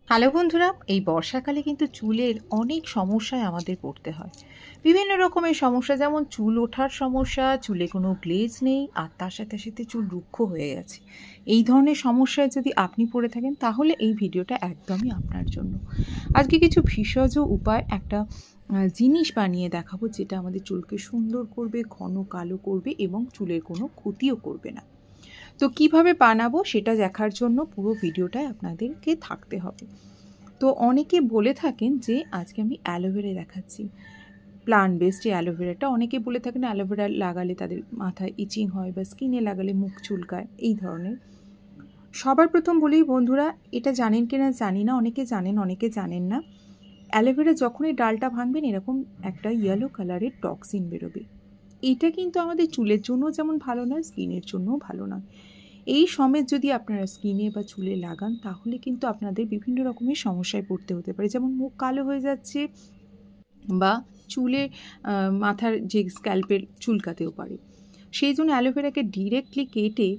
Hello বন্ধুরা, এই বর্ষাকালে কিন্তু চুলের অনেক সমস্যায় আমাদের পড়তে হয়। বিভিন্ন রকমের সমস্যা, যেমন চুল ওঠার সমস্যা, চুলে কোনো গ্লেজ নেই, আর তার সাথে সাথে চুল রুক্ষ হয়ে গেছে। এই ধরনের সমস্যায় যদি আপনি পড়ে থাকেন তাহলে এই ভিডিওটা একদমই আপনার জন্য। আজকে কিছু ভেষজ উপায়, একটা জিনিস বানিয়ে দেখাবো যেটা আমাদের চুলকে সুন্দর করবে, ঘন কালো করবে এবং চুলের কোনো ক্ষতিও করবে না। তো কিভাবে বানাবো সেটা দেখার জন্য পুরো ভিডিওটায় আপনাদেরকে থাকতে হবে। তো অনেকে বলে থাকেন যে আজকে আমি অ্যালোভেরা দেখাচ্ছি, প্লান্ট বেসড যে অ্যালোভেরাটা, অনেকে বলে থাকেন অ্যালোভেরা লাগালে তাদের মাথায় ইচিং হয় বা স্কিনে লাগালে মুখ চুলকায়, এই ধরনের। সবার প্রথম বলেই বন্ধুরা, এটা জানেন কিনা জানি না, অনেকে জানেন অনেকে জানেন না, অ্যালোভেরা যখনই ডালটা ভাঙবেন এরকম একটা ইয়েলো কালারের টক্সিন বেরোবে। এটা কিন্তু আমাদের চুলের জন্য যেমন ভালো নয়, স্কিনের জন্যও ভালো নয়। এই সমেত যদি আপনারা স্কিনে বা চুলে লাগান তাহলে কিন্তু আপনাদের বিভিন্ন রকমের সমস্যায় পড়তে হতে পারে, যেমন মুখ কালো হয়ে যাচ্ছে বা চুলে মাথার যে স্ক্যাল্পের চুলকাতেও পারে। সেই জন্য অ্যালোভেরাকে ডিরেক্টলি কেটে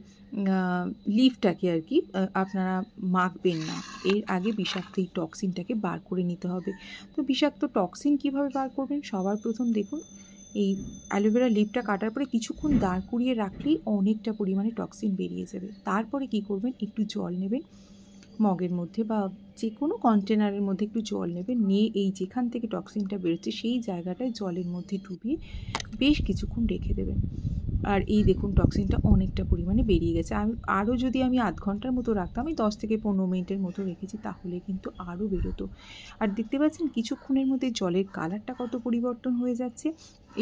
লিফটাকে আর কি আপনারা মাখবেন না, এর আগে বিষাক্ত এই টক্সিনটাকে বার করে নিতে হবে। তো বিষাক্ত টক্সিন কিভাবে বার করবেন? সবার প্রথম দেখুন, এই অ্যালোভেরা লিফটা কাটার পরে কিছুক্ষণ দাঁড় করিয়ে রাখলেই অনেকটা পরিমাণে টক্সিন বেরিয়ে যাবে। তারপরে কি করবেন, একটু জল নেবেন, মগের মধ্যে বা যে কোনো কন্টেনারের মধ্যে একটু জল নেবেন, নিয়ে এই যেখান থেকে টক্সিনটা বেরোচ্ছে সেই জায়গাটায় জলের মধ্যে ডুবিয়ে বেশ কিছুক্ষণ রেখে দেবেন। আর এই দেখুন টক্সিনটা অনেকটা পরিমাণে বেরিয়ে গেছে। আরও যদি আমি আধ ঘন্টার মতো রাখতাম, আমি 10 থেকে 15 মিনিটের মতো রেখেছি, তাহলে কিন্তু আরও বেরোতো। আর দেখতে পাচ্ছেন কিছুক্ষণের মধ্যে জলের কালারটা কত পরিবর্তন হয়ে যাচ্ছে।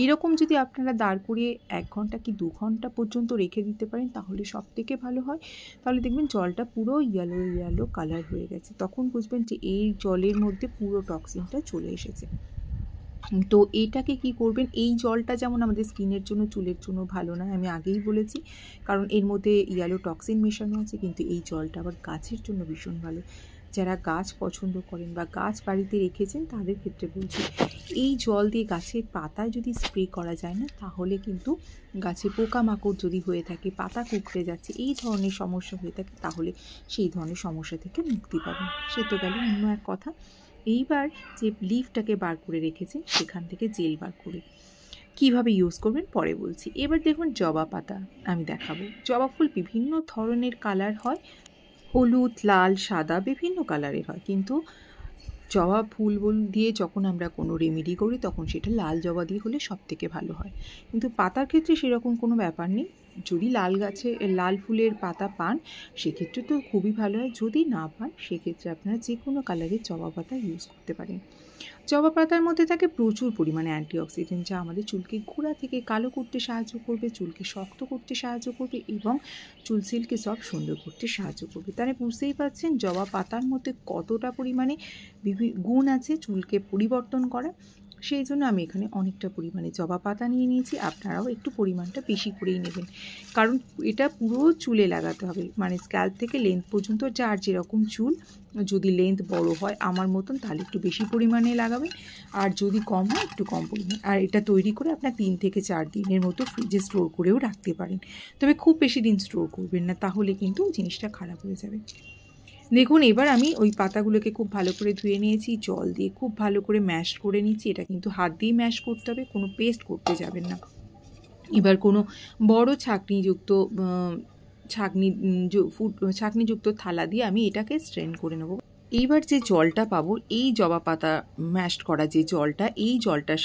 এইরকম যদি আপনারা দাঁড় করিয়ে 1 ঘন্টা কি 2 ঘন্টা পর্যন্ত রেখে দিতে পারেন তাহলে সব থেকে ভালো হয়। তাহলে দেখবেন জলটা পুরো ইয়েলো কালার হয়ে গেছে, তখন বুঝবেন যে এই জলের মধ্যে পুরো টক্সিনটা চলে এসেছে। তো এটাকে কি করবেন, এই জলটা যেমন আমাদের স্কিনের জন্য চুলের জন্য ভালো নয়, আমি আগেই বলেছি, কারণ এর মধ্যে ইয়েলো টক্সিন মেশানো আছে, কিন্তু এই জলটা আবার গাছের জন্য ভীষণ ভালো। যারা গাছ পছন্দ করেন বা গাছ বাড়িতে রেখেছেন তাদের ক্ষেত্রে বলছি, এই জল দিয়ে গাছের পাতায় যদি স্প্রে করা যায় না, তাহলে কিন্তু গাছে পোকামাকড় যদি হয়ে থাকে, পাতা কুঁকড়ে যাচ্ছে, এই ধরনের সমস্যা হয়ে থাকে, তাহলে সেই ধরনের সমস্যা থেকে মুক্তি পাবেন। সে তো গেল অন্য এক কথা। এইবার যে লিফটাকে বার করে রেখেছেন সেখান থেকে জেল বার করে কিভাবে ইউজ করবেন পরে বলছি। এবার দেখুন জবা পাতা আমি দেখাবো। জবা ফুল বিভিন্ন ধরনের কালার হয়, হলুদ, লাল, সাদা, বিভিন্ন কালারের হয়, কিন্তু জবা ফুল দিয়ে যখন আমরা কোনো রেমেডি করি তখন সেটা লাল জবা দিয়ে হলে সব থেকে ভালো হয়। কিন্তু পাতার ক্ষেত্রে সেরকম কোনো ব্যাপার নেই, যদি লাল গাছে লাল ফুলের পাতা পান সেক্ষেত্রে তো খুবই ভালো হয়, যদি না পান সেক্ষেত্রে আপনারা যে কোনো কালারের জবা পাতা ইউজ করতে পারেন। জবা পাতার মধ্যে থাকে প্রচুর পরিমাণে অ্যান্টিঅক্সিডেন্ট, যা আমাদের চুলকে গোড়া থেকে কালো করতে সাহায্য করবে, চুলকে শক্ত করতে সাহায্য করবে এবং চুল সিল্কে সব সুন্দর করতে সাহায্য করবে। তাহলে বুঝতেই পারছেন জবা পাতার মধ্যে কতটা পরিমাণে গুণ আছে চুলকে পরিবর্তন করা। সেই জন্য আমি এখানে অনেকটা পরিমাণে জবা পাতা নিয়ে নিয়েছি, আপনারাও একটু পরিমাণটা বেশি করেই নেবেন, কারণ এটা পুরো চুলে লাগাতে হবে, মানে স্ক্যাল্প থেকে লেন্থ পর্যন্ত, যার যেরকম চুল, যদি লেন্থ বড় হয় আমার মতন তাহলে একটু বেশি পরিমাণে লাগাবেন, আর যদি কম হয় একটু কম পরিমাণ। আর এটা তৈরি করে আপনার 3 থেকে 4 দিনের মতো ফ্রিজে স্টোর করেও রাখতে পারেন, তবে খুব বেশি দিন স্টোর করবেন না, তাহলে কিন্তু জিনিসটা খারাপ হয়ে যাবে। দেখুন এবার আমি ওই পাতাগুলোকে খুব ভালো করে ধুয়ে নিয়েছি, জল দিয়ে খুব ভালো করে ম্যাশ করে নিচ্ছি। এটা কিন্তু হাত দিয়ে ম্যাশ করতে হবে, কোনো পেস্ট করতে যাবেন না। এবার কোনো বড় ছাঁকনিযুক্ত থালা দিয়ে আমি এটাকে স্ট্রেন করে নেব। এইবার যে জলটা পাবো, এই জবা পাতা ম্যাশ করা যে জলটা, এই জলটার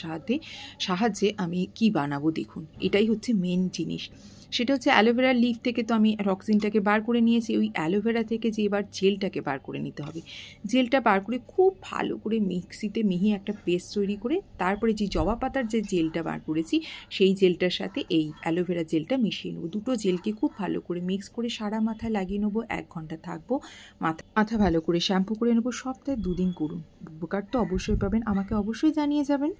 সাহায্যে আমি কি বানাবো দেখুন, এটাই হচ্ছে মেন জিনিস। সেটা হচ্ছে অ্যালোভেরা লিফ থেকে তো আমি টক্সিনটাকে বার করে নিয়েছি, ওই অ্যালোভেরা থেকে যে এবার জেলটাকে বার করে নিতে হবে। জেলটা বার করে খুব ভালো করে মিক্সিতে মিহি একটা পেস্ট তৈরি করে তারপরে যে জবা পাতার যে জেলটা বার করেছি সেই জেলটার সাথে এই অ্যালোভেরা জেলটা মিশিয়ে নেবো। দুটো জেলকে খুব ভালো করে মিক্স করে সারা মাথায় লাগিয়ে নেবো, 1 ঘন্টা থাকবো, মাথা ভালো করে শ্যাম্পু করে নেবো। সপ্তাহে 2 দিন করুন, উপকার তো অবশ্যই পাবেন, আমাকে অবশ্যই জানিয়ে যাবেন।